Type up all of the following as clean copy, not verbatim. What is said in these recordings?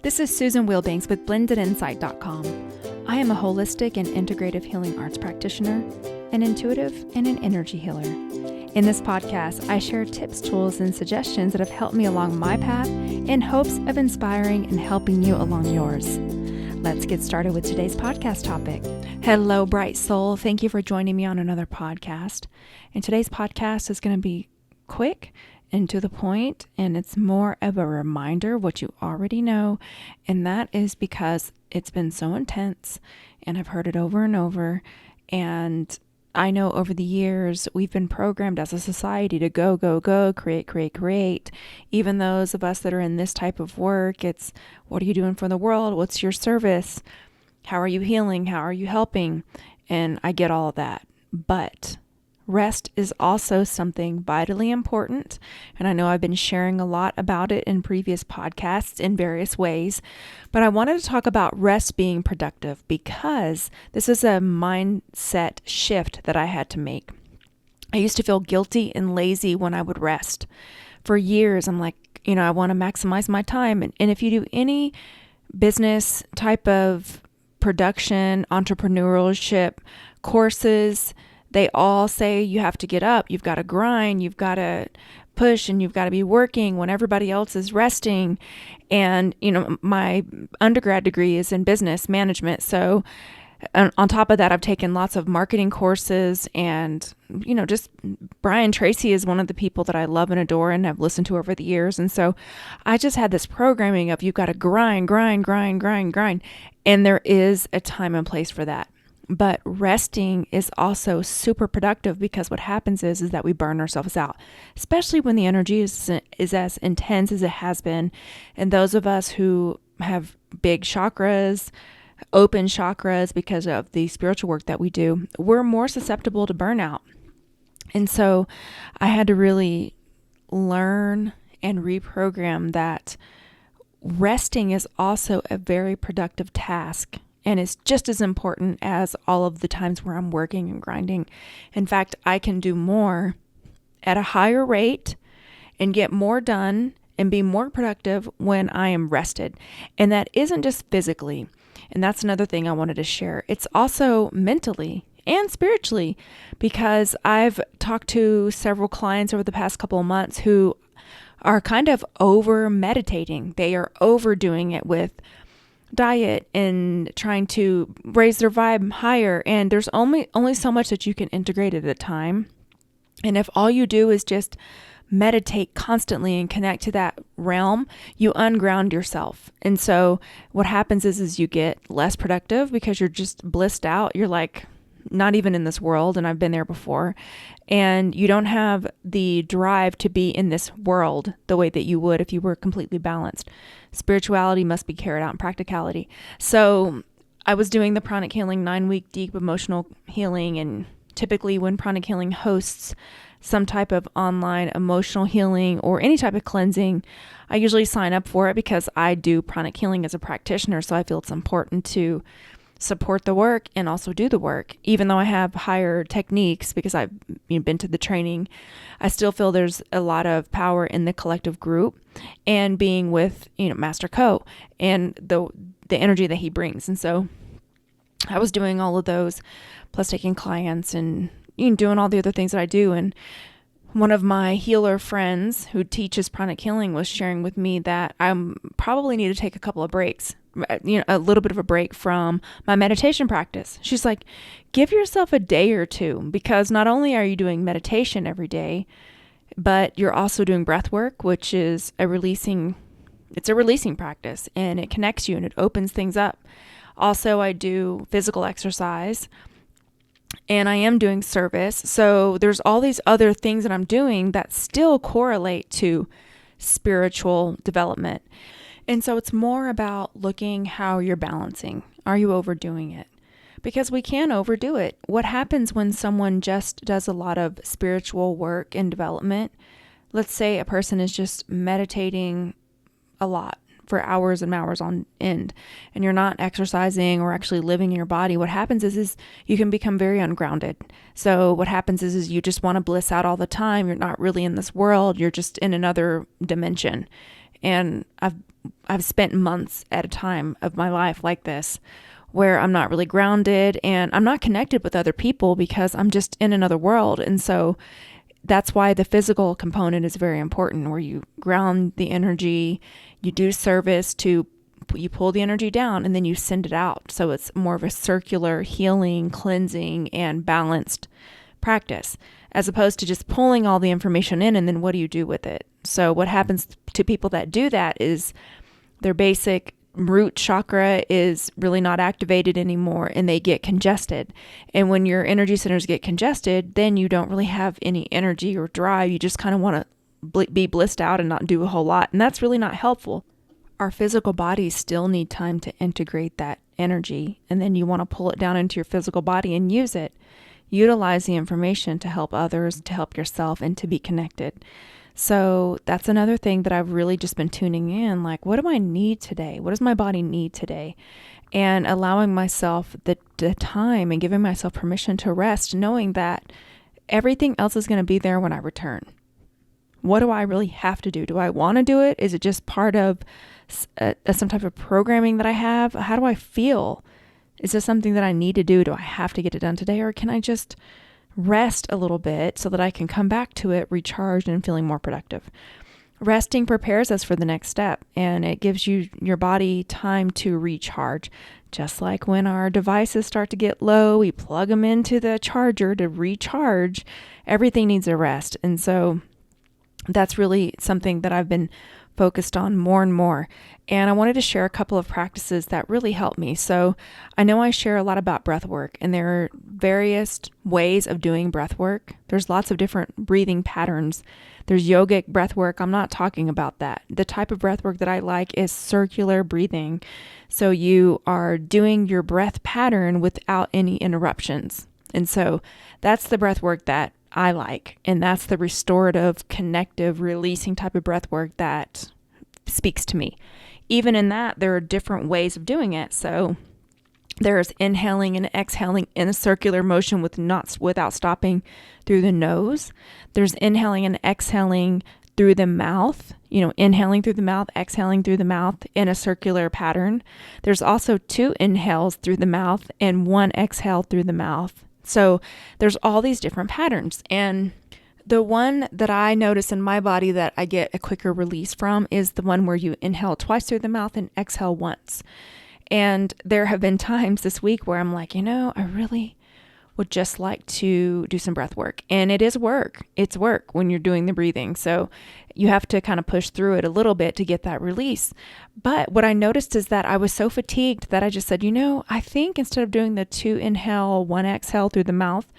This is Susan Wilbanks with BlendedInsight.com. I am a holistic and integrative healing arts practitioner, an intuitive, and an energy healer. In this podcast, I share tips, tools, and suggestions that have helped me along my path in hopes of inspiring and helping you along yours. Let's get started with today's podcast topic. Hello, bright soul. Thank you for joining me on another podcast. And today's podcast is going to be quick and to the point, and it's more of a reminder of what you already know, and that is because it's been so intense, and I've heard it over and over, and I know over the years we've been programmed as a society to go, go, go, create, create, create. Even those of us that are in this type of work, it's what are you doing for the world? What's your service? How are you healing? How are you helping? And I get all of that, but rest is also something vitally important, and I know I've been sharing a lot about it in previous podcasts in various ways, but I wanted to talk about rest being productive because this is a mindset shift that I had to make. I used to feel guilty and lazy when I would rest. For years, I'm like, I want to maximize my time, and if you do any business type of production, entrepreneurship, courses, they all say you have to get up, you've got to grind, you've got to push, and you've got to be working when everybody else is resting. And, my undergrad degree is in business management. So on top of that, I've taken lots of marketing courses, and, just Brian Tracy is one of the people that I love and adore and have listened to over the years. And so I just had this programming of you've got to grind, grind, grind, grind, grind. And there is a time and place for that. But resting is also super productive because what happens is that we burn ourselves out, especially when the energy is as intense as it has been. And those of us who have big chakras, open chakras because of the spiritual work that we do, we're more susceptible to burnout. And so I had to really learn and reprogram that resting is also a very productive task. And it's just as important as all of the times where I'm working and grinding. In fact, I can do more at a higher rate and get more done and be more productive when I am rested. And that isn't just physically. And that's another thing I wanted to share. It's also mentally and spiritually, because I've talked to several clients over the past couple of months who are kind of over meditating. They are overdoing it with diet and trying to raise their vibe higher, and there's only so much that you can integrate at a time. And if all you do is just meditate constantly and connect to that realm, you unground yourself. And so what happens is you get less productive because you're just blissed out. You're like not even in this world, and I've been there before. And you don't have the drive to be in this world the way that you would if you were completely balanced. Spirituality must be carried out in practicality. So I was doing the Pranic Healing 9-week deep emotional healing, and typically when Pranic Healing hosts some type of online emotional healing or any type of cleansing, I usually sign up for it because I do Pranic Healing as a practitioner, so I feel it's important to support the work and also do the work. Even though I have higher techniques because I've been to the training, I still feel there's a lot of power in the collective group and being with Master Co and the energy that he brings. And so I was doing all of those, plus taking clients and doing all the other things that I do. And one of my healer friends who teaches Pranic Healing was sharing with me that I probably need to take a couple of breaks, a little bit of a break from my meditation practice. She's like, give yourself a day or two, because not only are you doing meditation every day, but you're also doing breath work, which is a releasing practice, and it connects you and it opens things up. Also, I do physical exercise, and I am doing service. So there's all these other things that I'm doing that still correlate to spiritual development. And so it's more about looking how you're balancing. Are you overdoing it? Because we can overdo it. What happens when someone just does a lot of spiritual work and development? Let's say a person is just meditating a lot for hours and hours on end, and you're not exercising or actually living in your body. What happens is you can become very ungrounded. So what happens is you just want to bliss out all the time. You're not really in this world. You're just in another dimension. And I've I've spent months at a time of my life like this, where I'm not really grounded and I'm not connected with other people because I'm just in another world. And so that's why the physical component is very important, where you ground the energy, you do service to, you pull the energy down and then you send it out. So it's more of a circular healing, cleansing, and balanced practice, as opposed to just pulling all the information in and then what do you do with it? So what happens to people that do that is their basic root chakra is really not activated anymore and they get congested. And when your energy centers get congested, then you don't really have any energy or drive. You just kind of want to be blissed out and not do a whole lot. And that's really not helpful. Our physical bodies still need time to integrate that energy. And then you want to pull it down into your physical body and use it. Utilize the information to help others, to help yourself, and to be connected. So that's another thing that I've really just been tuning in, like, what do I need today? What does my body need today? And allowing myself the time and giving myself permission to rest, knowing that everything else is going to be there when I return. What do I really have to do? Do I want to do it? Is it just part of some type of programming that I have? How do I feel? Is this something that I need to do? Do I have to get it done today? Or can I just rest a little bit so that I can come back to it recharged and feeling more productive? Resting prepares us for the next step, and it gives your body time to recharge. Just like when our devices start to get low, we plug them into the charger to recharge. Everything needs a rest. And so that's really something that I've been focused on more and more. And I wanted to share a couple of practices that really help me. So I know I share a lot about breath work, and there are various ways of doing breath work. There's lots of different breathing patterns. There's yogic breath work. I'm not talking about that. The type of breath work that I like is circular breathing. So you are doing your breath pattern without any interruptions. And so that's the breath work that I like. And that's the restorative, connective, releasing type of breath work that speaks to me. Even in that, there are different ways of doing it. So there's inhaling and exhaling in a circular motion without stopping through the nose. There's inhaling and exhaling through the mouth, inhaling through the mouth, exhaling through the mouth in a circular pattern. There's also 2 inhales through the mouth and 1 exhale through the mouth. So there's all these different patterns. And the one that I notice in my body that I get a quicker release from is the one where you inhale twice through the mouth and exhale once. And there have been times this week where I'm like, I really would just like to do some breath work. And it is work. It's work when you're doing the breathing. So you have to kind of push through it a little bit to get that release. But what I noticed is that I was so fatigued that I just said, I think instead of doing the 2 inhale, 1 exhale through the mouth,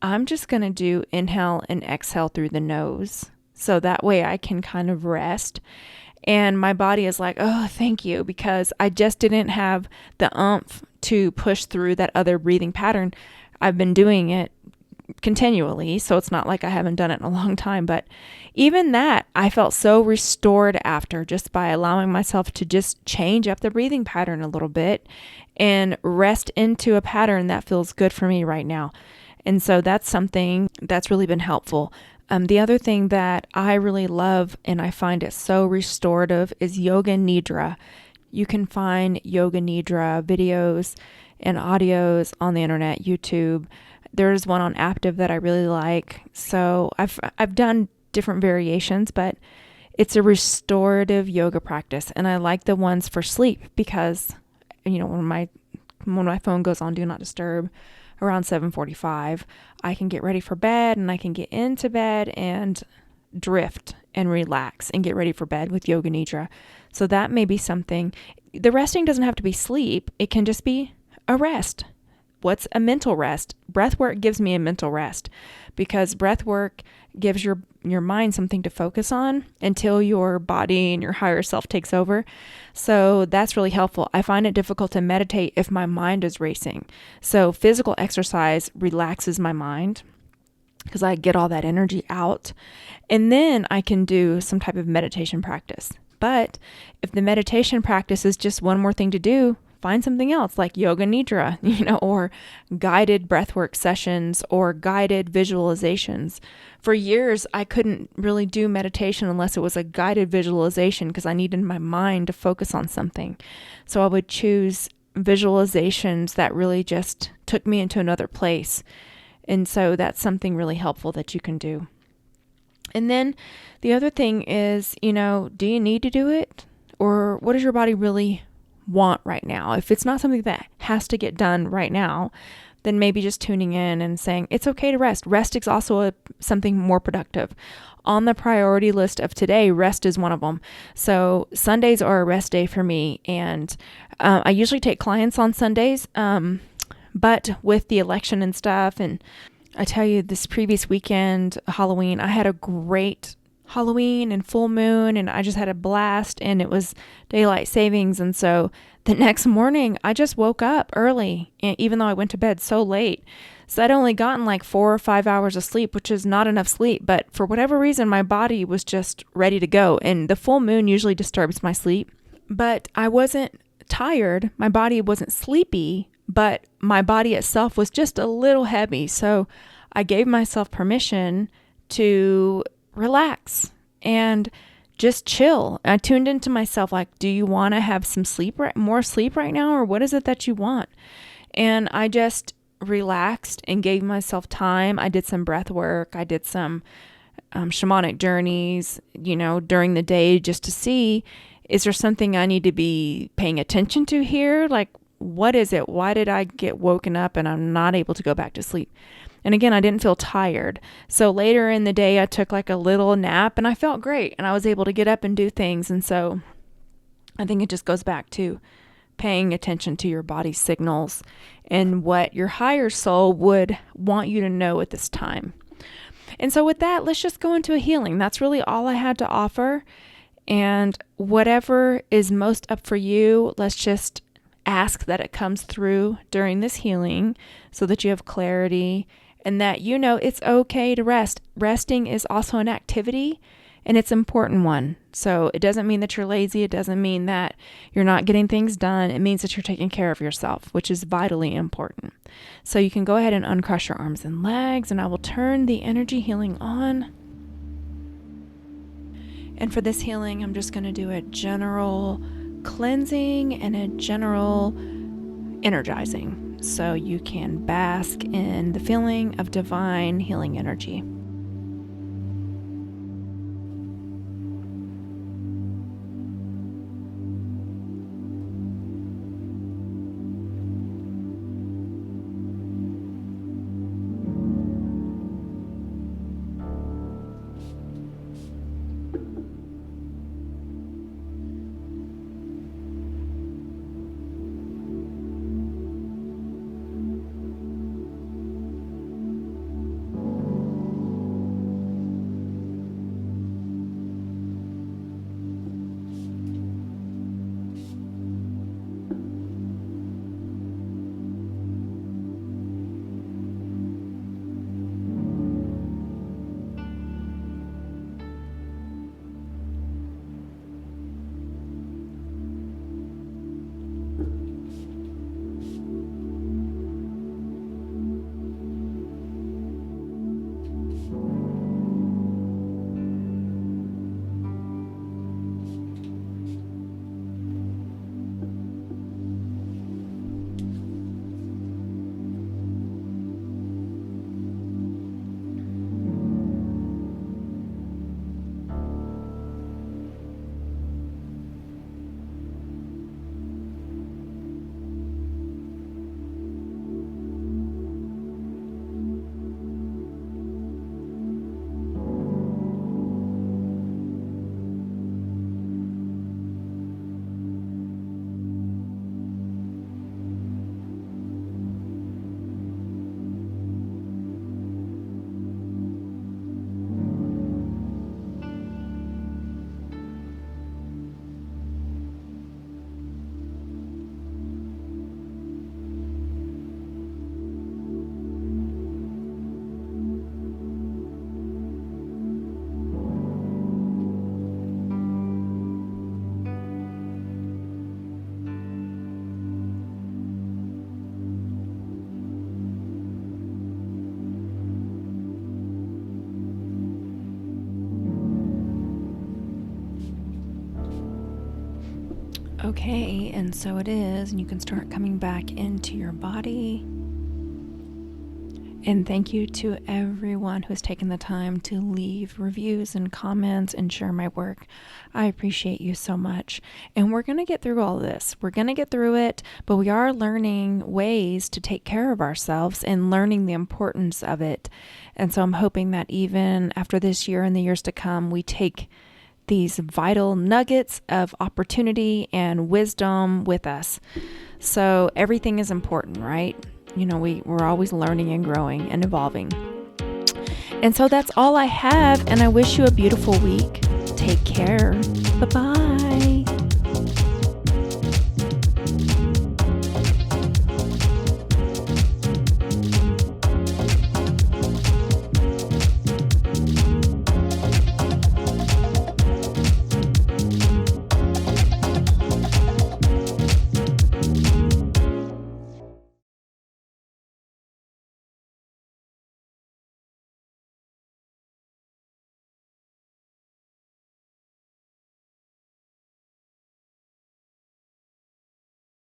I'm just going to do inhale and exhale through the nose. So that way I can kind of rest. And my body is like, oh, thank you, because I just didn't have the oomph to push through that other breathing pattern. I've been doing it continually, so it's not like I haven't done it in a long time. But even that, I felt so restored after, just by allowing myself to just change up the breathing pattern a little bit and rest into a pattern that feels good for me right now. And so that's something that's really been helpful. The other thing that I really love, and I find it so restorative, is Yoga Nidra. You can find Yoga Nidra videos and audios on the internet, YouTube. There's one on Aptiv that I really like. So I've done different variations, but it's a restorative yoga practice. And I like the ones for sleep because, when my phone goes on Do Not Disturb around 7:45, I can get ready for bed and I can get into bed and drift and relax and get ready for bed with Yoga Nidra. So that may be something. The resting doesn't have to be sleep. It can just be a rest. What's a mental rest? Breath work gives me a mental rest because breath work gives your mind something to focus on until your body and your higher self takes over. So that's really helpful. I find it difficult to meditate if my mind is racing. So physical exercise relaxes my mind because I get all that energy out. And then I can do some type of meditation practice. But if the meditation practice is just one more thing to do, find something else like yoga nidra, or guided breathwork sessions or guided visualizations. For years, I couldn't really do meditation unless it was a guided visualization because I needed my mind to focus on something. So I would choose visualizations that really just took me into another place. And so that's something really helpful that you can do. And then the other thing is, do you need to do it? Or what does your body really want right now? If it's not something that has to get done right now, then maybe just tuning in and saying, it's okay to rest. Rest is also something more productive. On the priority list of today, rest is one of them. So Sundays are a rest day for me. And I usually take clients on Sundays. But with the election and stuff, and I tell you, this previous weekend, Halloween, I had a great Halloween and full moon, and I just had a blast, and it was daylight savings. And so the next morning, I just woke up early, even though I went to bed so late. So I'd only gotten like 4 or 5 hours of sleep, which is not enough sleep. But for whatever reason, my body was just ready to go. And the full moon usually disturbs my sleep. But I wasn't tired. My body wasn't sleepy, but my body itself was just a little heavy. So I gave myself permission to relax and just chill. I tuned into myself like, do you want to have some sleep, more sleep right now? Or what is it that you want? And I just relaxed and gave myself time. I did some breath work. I did some shamanic journeys, during the day just to see, is there something I need to be paying attention to here? Like, what is it? Why did I get woken up and I'm not able to go back to sleep? And again, I didn't feel tired. So later in the day, I took like a little nap and I felt great and I was able to get up and do things. And so I think it just goes back to paying attention to your body's signals and what your higher soul would want you to know at this time. And so with that, let's just go into a healing. That's really all I had to offer. And whatever is most up for you, let's just ask that it comes through during this healing so that you have clarity and that it's okay to rest. Resting is also an activity and it's an important one. So it doesn't mean that you're lazy. It doesn't mean that you're not getting things done. It means that you're taking care of yourself, which is vitally important. So you can go ahead and uncross your arms and legs, and I will turn the energy healing on. And for this healing, I'm just going to do a general cleansing and a general energizing, so you can bask in the feeling of divine healing energy. okay, and so it is, and you can start coming back into your body. And thank you to everyone who has taken the time to leave reviews and comments and share my work. I appreciate you so much. And we're going to get through all of this. We're going to get through it, but we are learning ways to take care of ourselves and learning the importance of it. And so I'm hoping that even after this year and the years to come, we take these vital nuggets of opportunity and wisdom with us. So everything is important, right? You know, we're always learning and growing and evolving. And so that's all I have, and I wish you a beautiful week. Take care. Bye-bye.